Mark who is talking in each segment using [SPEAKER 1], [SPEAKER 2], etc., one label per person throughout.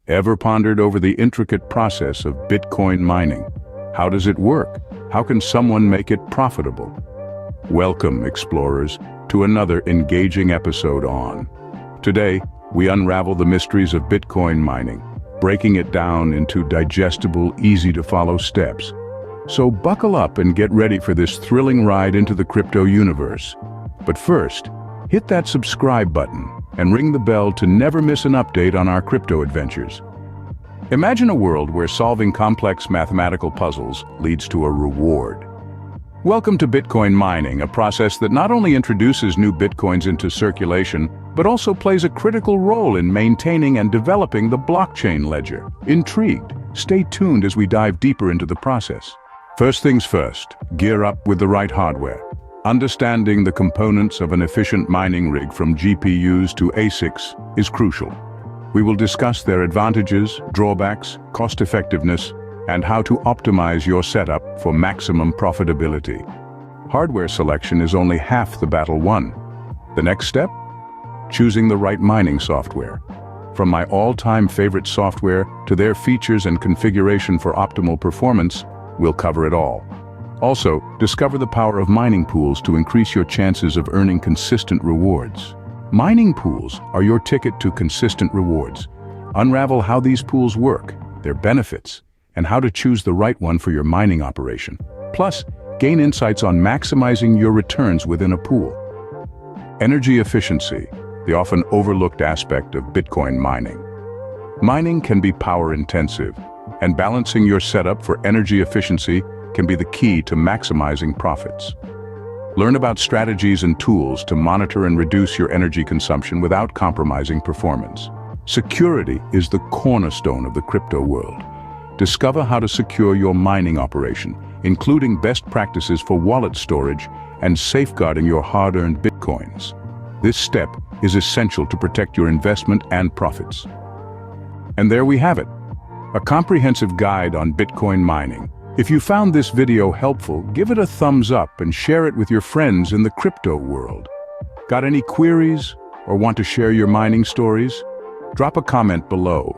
[SPEAKER 1] Ever pondered over the intricate process of Bitcoin mining? How does it work? How can someone make it profitable? Welcome, explorers, to another engaging episode on. Today, we unravel the mysteries of Bitcoin mining, breaking it down into digestible, easy-to-follow steps. So buckle up and get ready for this thrilling ride into the crypto universe. But first, hit that subscribe button and ring the bell to never miss an update on our crypto adventures. Imagine a world where solving complex mathematical puzzles leads to a reward. Welcome to Bitcoin mining, a process that not only introduces new Bitcoins into circulation, but also plays a critical role in maintaining and developing the blockchain ledger. Intrigued? Stay tuned as we dive deeper into the process. First things first, gear up with the right hardware. Understanding the components of an efficient mining rig from GPUs to ASICs is crucial. We will discuss their advantages, drawbacks, cost-effectiveness, and how to optimize your setup for maximum profitability. Hardware selection is only half the battle won. The next step? Choosing the right mining software. From my all-time favorite software to their features and configuration for optimal performance, we'll cover it all. Also, discover the power of mining pools to increase your chances of earning consistent rewards. Mining pools are your ticket to consistent rewards. Unravel how these pools work, their benefits, and how to choose the right one for your mining operation. Plus, gain insights on maximizing your returns within a pool. Energy efficiency, the often overlooked aspect of Bitcoin mining. Mining can be power-intensive, and balancing your setup for energy efficiency can be the key to maximizing profits. Learn about strategies and tools to monitor and reduce your energy consumption without compromising performance. Security is the cornerstone of the crypto world. Discover how to secure your mining operation, including best practices for wallet storage and safeguarding your hard-earned Bitcoins. This step is essential to protect your investment and profits. And there we have it, a comprehensive guide on Bitcoin mining. If you found this video helpful, give it a thumbs up and share it with your friends in the crypto world. Got any queries or want to share your mining stories? Drop a comment below.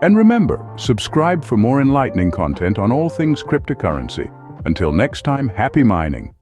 [SPEAKER 1] And remember, subscribe for more enlightening content on all things cryptocurrency. Until next time, happy mining.